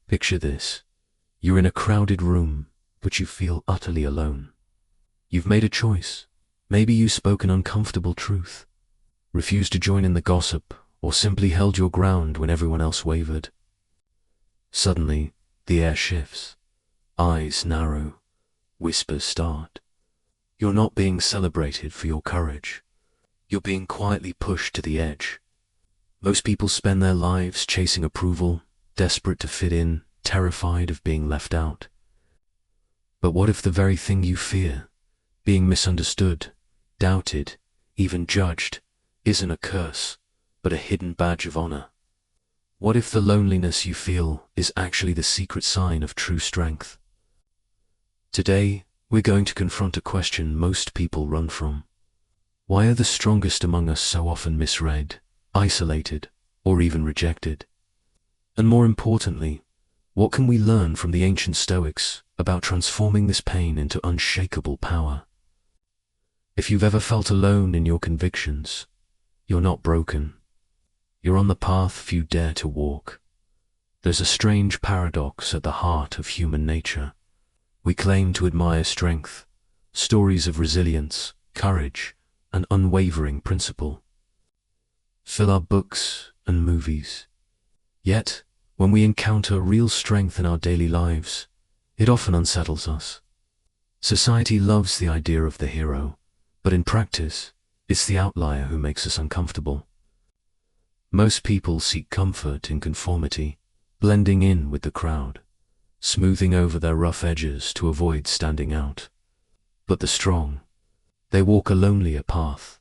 Picture this. You're in a crowded room, but you feel utterly alone. You've made a choice. Maybe you spoke an uncomfortable truth, refused to join in the gossip, or simply held your ground when everyone else wavered. Suddenly, the air shifts. Eyes narrow. Whispers start. You're not being celebrated for your courage. You're being quietly pushed to the edge. Most people spend their lives chasing approval, desperate to fit in, terrified of being left out. But what if the very thing you fear, being misunderstood, doubted, even judged, isn't a curse, but a hidden badge of honor? What if the loneliness you feel is actually the secret sign of true strength? Today, we're going to confront a question most people run from. Why are the strongest among us so often misread, isolated, or even rejected? And more importantly, what can we learn from the ancient Stoics about transforming this pain into unshakable power? If you've ever felt alone in your convictions, you're not broken. You're on the path few dare to walk. There's a strange paradox at the heart of human nature. We claim to admire strength, stories of resilience, courage, and unwavering principle. Fill our books and movies. Yet, when we encounter real strength in our daily lives, it often unsettles us. Society loves the idea of the hero, but in practice, it's the outlier who makes us uncomfortable. Most people seek comfort in conformity, blending in with the crowd, smoothing over their rough edges to avoid standing out. But the strong, they walk a lonelier path,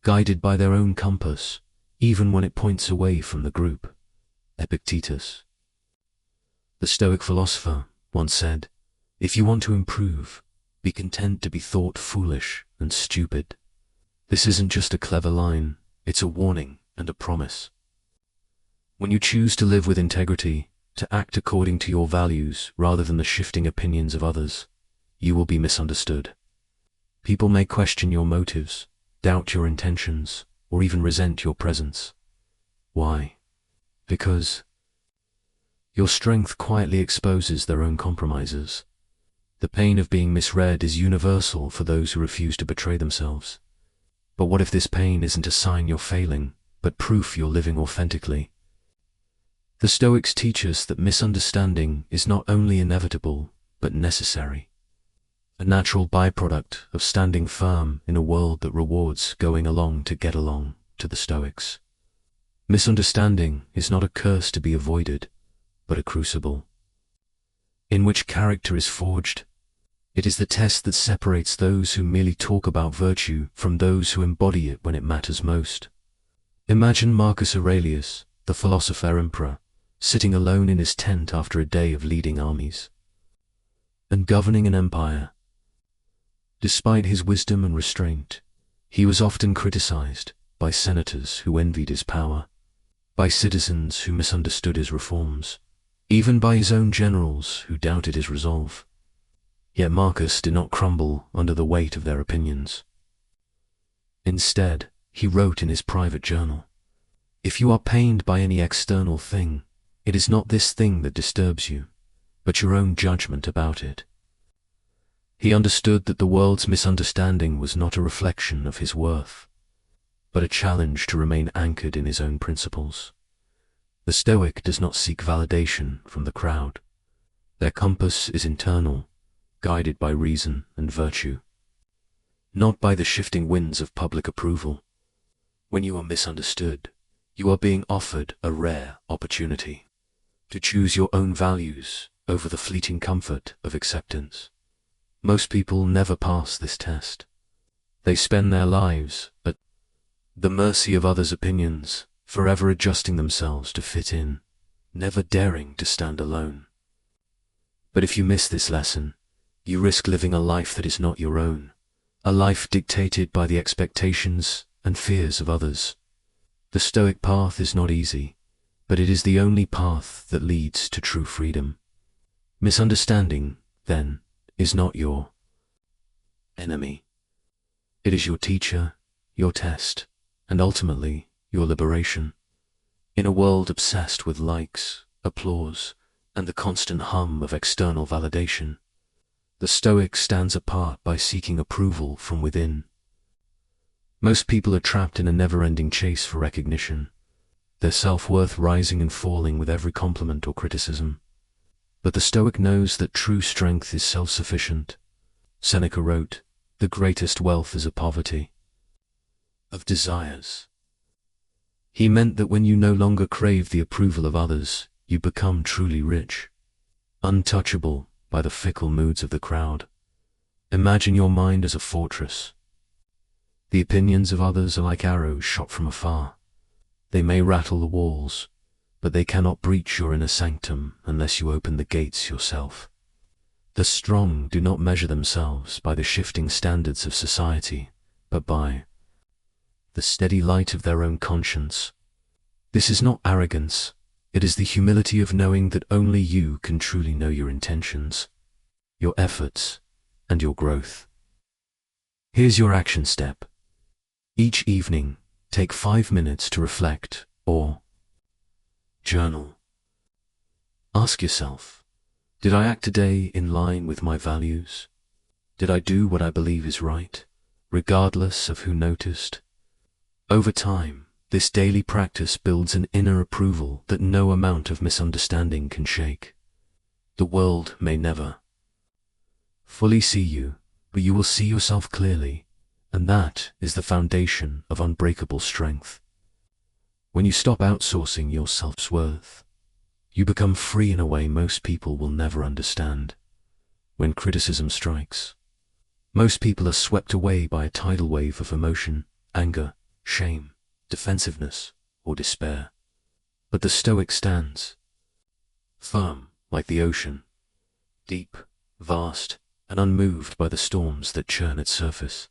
guided by their own compass, even when it points away from the group. Epictetus, the Stoic philosopher, once said, "If you want to improve, be content to be thought foolish and stupid." This isn't just a clever line, it's a warning and a promise. When you choose to live with integrity, to act according to your values rather than the shifting opinions of others, you will be misunderstood. People may question your motives, doubt your intentions, or even resent your presence. Why? Because your strength quietly exposes their own compromises. The pain of being misread is universal for those who refuse to betray themselves. But what if this pain isn't a sign you're failing, but proof you're living authentically? The Stoics teach us that misunderstanding is not only inevitable, but necessary. A natural byproduct of standing firm in a world that rewards going along to get along, to the Stoics. Misunderstanding is not a curse to be avoided, but a crucible in which character is forged. It is the test that separates those who merely talk about virtue from those who embody it when it matters most. Imagine Marcus Aurelius, the philosopher emperor, sitting alone in his tent after a day of leading armies and governing an empire. Despite his wisdom and restraint, he was often criticized by senators who envied his power, by citizens who misunderstood his reforms, even by his own generals who doubted his resolve. Yet Marcus did not crumble under the weight of their opinions. Instead, he wrote in his private journal, "If you are pained by any external thing, it is not this thing that disturbs you, but your own judgment about it." He understood that the world's misunderstanding was not a reflection of his worth, but a challenge to remain anchored in his own principles. The Stoic does not seek validation from the crowd. Their compass is internal, guided by reason and virtue, not by the shifting winds of public approval. When you are misunderstood, you are being offered a rare opportunity to choose your own values over the fleeting comfort of acceptance. Most people never pass this test. They spend their lives at the mercy of others' opinions, forever adjusting themselves to fit in, never daring to stand alone. But if you miss this lesson, you risk living a life that is not your own, a life dictated by the expectations and fears of others. The Stoic path is not easy, but it is the only path that leads to true freedom. Misunderstanding, then, is not your enemy. It is your teacher, your test, and ultimately, your liberation. In a world obsessed with likes, applause, and the constant hum of external validation. The Stoic stands apart by seeking approval from within. Most people are trapped in a never-ending chase for recognition, their self-worth rising and falling with every compliment or criticism. But the Stoic knows that true strength is self-sufficient. Seneca wrote, "The greatest wealth is a poverty of desires." He meant that when you no longer crave the approval of others, you become truly rich, untouchable by the fickle moods of the crowd. Imagine your mind as a fortress. The opinions of others are like arrows shot from afar. They may rattle the walls, but they cannot breach your inner sanctum unless you open the gates yourself. The strong do not measure themselves by the shifting standards of society, but by the steady light of their own conscience. This is not arrogance, it is the humility of knowing that only you can truly know your intentions, your efforts, and your growth. Here's your action step. Each evening, take 5 minutes to reflect or journal. Ask yourself, did I act today in line with my values? Did I do what I believe is right, regardless of who noticed? Over time, this daily practice builds an inner approval that no amount of misunderstanding can shake. The world may never fully see you, but you will see yourself clearly, and that is the foundation of unbreakable strength. When you stop outsourcing your self-worth, you become free in a way most people will never understand. When criticism strikes, most people are swept away by a tidal wave of emotion, anger, shame, defensiveness, or despair. But the Stoic stands firm like the ocean, deep, vast, and unmoved by the storms that churn its surface.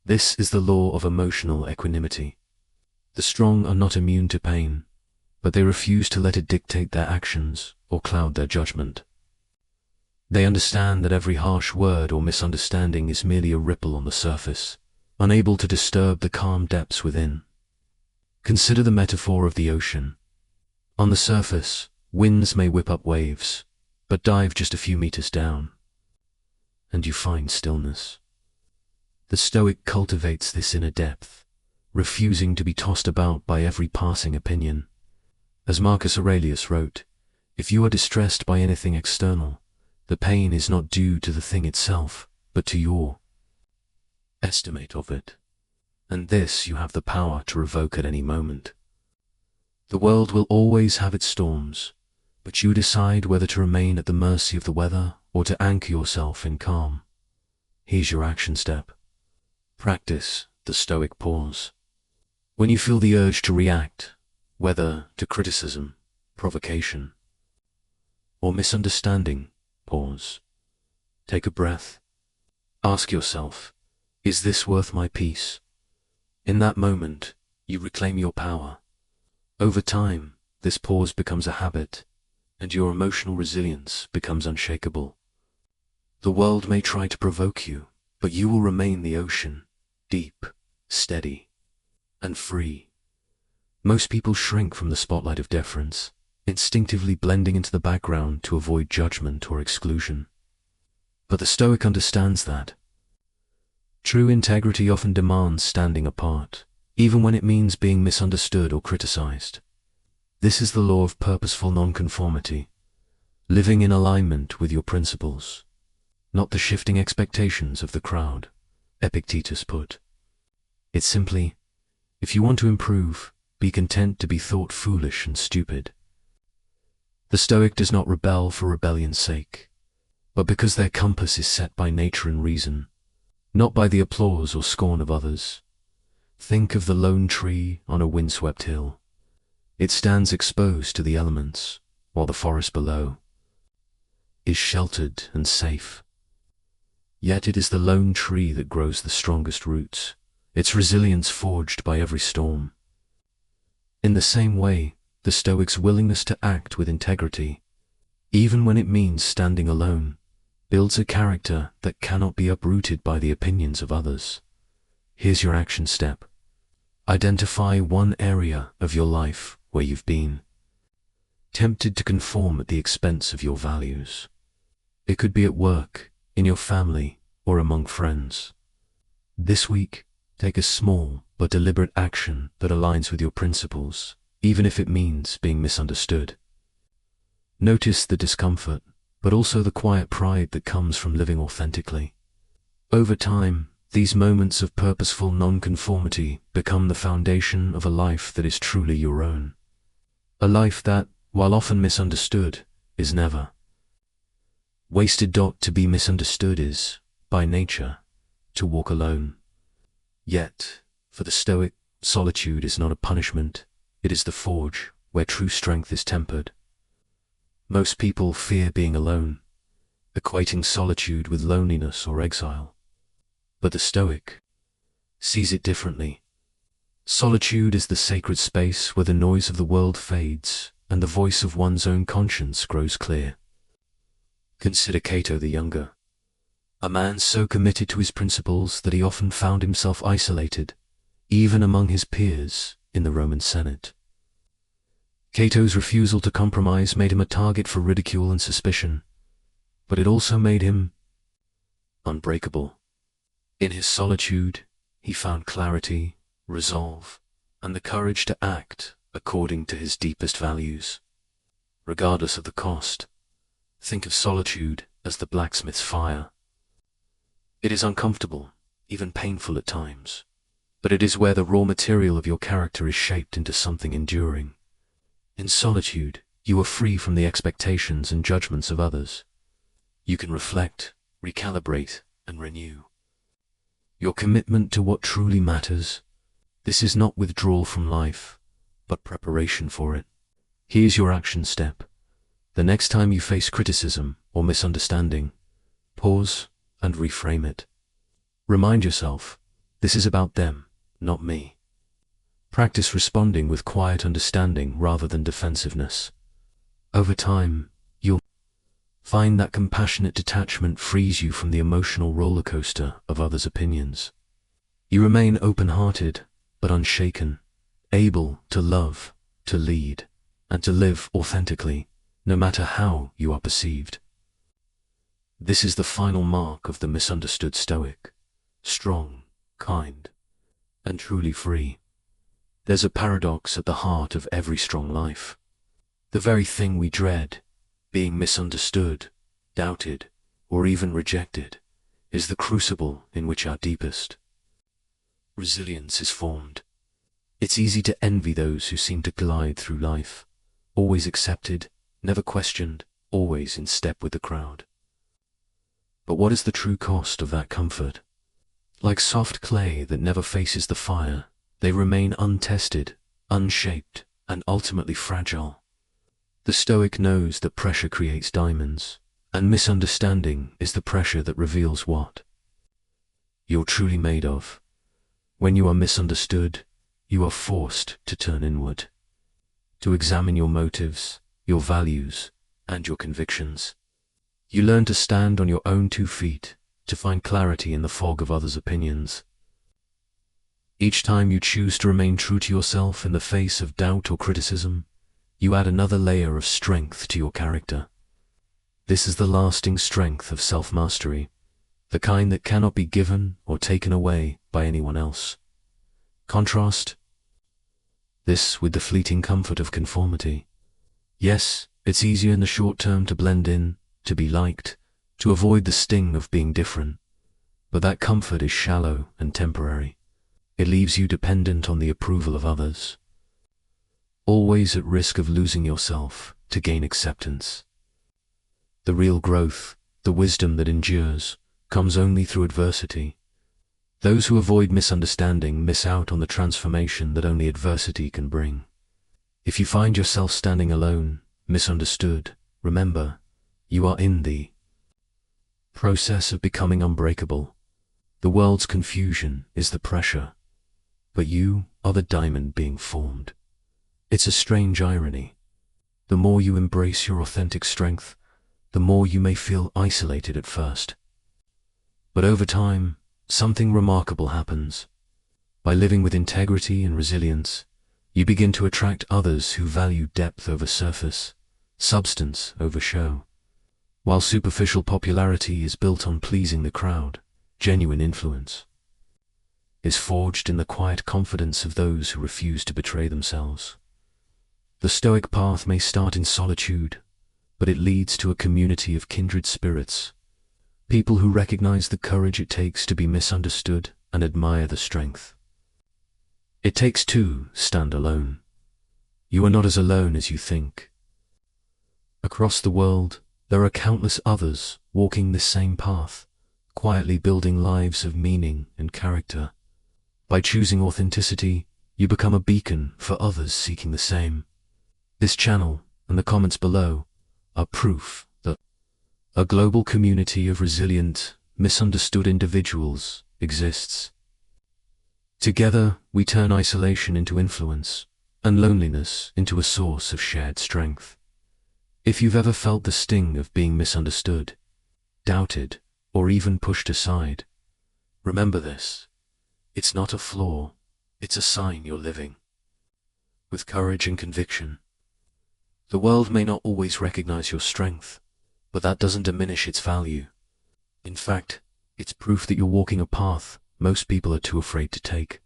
This is the law of emotional equanimity. The strong are not immune to pain, but they refuse to let it dictate their actions or cloud their judgment. They understand that every harsh word or misunderstanding is merely a ripple on the surface, unable to disturb the calm depths within. Consider the metaphor of the ocean. On the surface, winds may whip up waves, but dive just a few meters down, and you find stillness. The Stoic cultivates this inner depth, refusing to be tossed about by every passing opinion. As Marcus Aurelius wrote, "If you are distressed by anything external, the pain is not due to the thing itself, but to your estimate of it. And this you have the power to revoke at any moment." The world will always have its storms, but you decide whether to remain at the mercy of the weather or to anchor yourself in calm. Here's your action step. Practice the Stoic pause. When you feel the urge to react, whether to criticism, provocation, or misunderstanding, pause. Take a breath. Ask yourself, is this worth my peace? In that moment, you reclaim your power. Over time, this pause becomes a habit, and your emotional resilience becomes unshakable. The world may try to provoke you, but you will remain the ocean, deep, steady, and free. Most people shrink from the spotlight of deference, instinctively blending into the background to avoid judgment or exclusion. But the Stoic understands that true integrity often demands standing apart, even when it means being misunderstood or criticized. This is the law of purposeful nonconformity, living in alignment with your principles, not the shifting expectations of the crowd. Epictetus put it simply, if you want to improve, be content to be thought foolish and stupid. The Stoic does not rebel for rebellion's sake, but because their compass is set by nature and reason, not by the applause or scorn of others. Think of the lone tree on a windswept hill. It stands exposed to the elements, while the forest below is sheltered and safe. Yet it is the lone tree that grows the strongest roots, its resilience forged by every storm. In the same way, the Stoic's willingness to act with integrity, even when it means standing alone, builds a character that cannot be uprooted by the opinions of others. Here's your action step. Identify one area of your life where you've been tempted to conform at the expense of your values. It could be at work, in your family, or among friends. This week, take a small but deliberate action that aligns with your principles, even if it means being misunderstood. Notice the discomfort, but also the quiet pride that comes from living authentically. Over time, these moments of purposeful nonconformity become the foundation of a life that is truly your own. A life that, while often misunderstood, is never wasted. To be misunderstood is, by nature, to walk alone. Yet, for the Stoic, solitude is not a punishment, it is the forge where true strength is tempered. Most people fear being alone, equating solitude with loneliness or exile. But the Stoic sees it differently. Solitude is the sacred space where the noise of the world fades and the voice of one's own conscience grows clear. Consider Cato the Younger, a man so committed to his principles that he often found himself isolated, even among his peers in the Roman Senate. Cato's refusal to compromise made him a target for ridicule and suspicion, but it also made him unbreakable. In his solitude, he found clarity, resolve, and the courage to act according to his deepest values, regardless of the cost. Think of solitude as the blacksmith's fire. It is uncomfortable, even painful at times, but it is where the raw material of your character is shaped into something enduring. In solitude, you are free from the expectations and judgments of others. You can reflect, recalibrate, and renew your commitment to what truly matters. This is not withdrawal from life, but preparation for it. Here's your action step. The next time you face criticism or misunderstanding, pause and reframe it. Remind yourself, this is about them, not me. Practice responding with quiet understanding rather than defensiveness. Over time, you'll find that compassionate detachment frees you from the emotional roller coaster of others' opinions. You remain open-hearted, but unshaken, able to love, to lead, and to live authentically, no matter how you are perceived. This is the final mark of the misunderstood Stoic: strong, kind, and truly free. There's a paradox at the heart of every strong life. The very thing we dread, being misunderstood, doubted, or even rejected, is the crucible in which our deepest resilience is formed. It's easy to envy those who seem to glide through life, always accepted, never questioned, always in step with the crowd. But what is the true cost of that comfort? Like soft clay that never faces the fire, they remain untested, unshaped, and ultimately fragile. The Stoic knows that pressure creates diamonds, and misunderstanding is the pressure that reveals what you're truly made of. When you are misunderstood, you are forced to turn inward, to examine your motives, your values, and your convictions. You learn to stand on your own 2 feet, to find clarity in the fog of others' opinions. Each time you choose to remain true to yourself in the face of doubt or criticism, you add another layer of strength to your character. This is the lasting strength of self-mastery, the kind that cannot be given or taken away by anyone else. Contrast this with the fleeting comfort of conformity. Yes, it's easier in the short term to blend in, to be liked, to avoid the sting of being different, but that comfort is shallow and temporary. It leaves you dependent on the approval of others, always at risk of losing yourself to gain acceptance. The real growth, the wisdom that endures, comes only through adversity. Those who avoid misunderstanding miss out on the transformation that only adversity can bring. If you find yourself standing alone, misunderstood, remember, you are in the process of becoming unbreakable. The world's confusion is the pressure, but you are the diamond being formed. It's a strange irony. The more you embrace your authentic strength, the more you may feel isolated at first. But over time, something remarkable happens. By living with integrity and resilience, you begin to attract others who value depth over surface, substance over show. While superficial popularity is built on pleasing the crowd, genuine influence is forged in the quiet confidence of those who refuse to betray themselves. The Stoic path may start in solitude, but it leads to a community of kindred spirits, people who recognize the courage it takes to be misunderstood and admire the strength it takes to stand alone. You are not as alone as you think. Across the world, there are countless others walking this same path, quietly building lives of meaning and character. By choosing authenticity, you become a beacon for others seeking the same. This channel and the comments below are proof that a global community of resilient, misunderstood individuals exists. Together, we turn isolation into influence and loneliness into a source of shared strength. If you've ever felt the sting of being misunderstood, doubted, or even pushed aside, remember this. It's not a flaw, it's a sign you're living with courage and conviction. The world may not always recognize your strength, but that doesn't diminish its value. In fact, it's proof that you're walking a path most people are too afraid to take.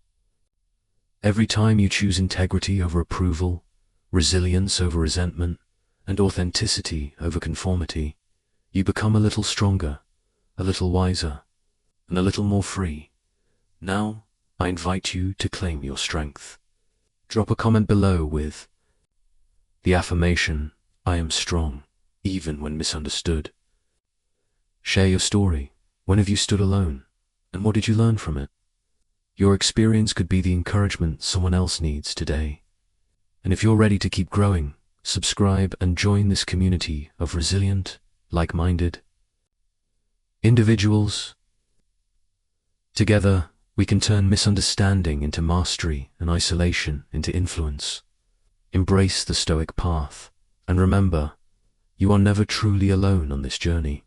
Every time you choose integrity over approval, resilience over resentment, and authenticity over conformity, you become a little stronger, a little wiser, and a little more free. Now, I invite you to claim your strength. Drop a comment below with the affirmation, "I am strong, even when misunderstood." Share your story. When have you stood alone? And what did you learn from it? Your experience could be the encouragement someone else needs today. And if you're ready to keep growing, subscribe and join this community of resilient, like-minded individuals. Together, we can turn misunderstanding into mastery and isolation into influence. Embrace the Stoic path, and remember, you are never truly alone on this journey.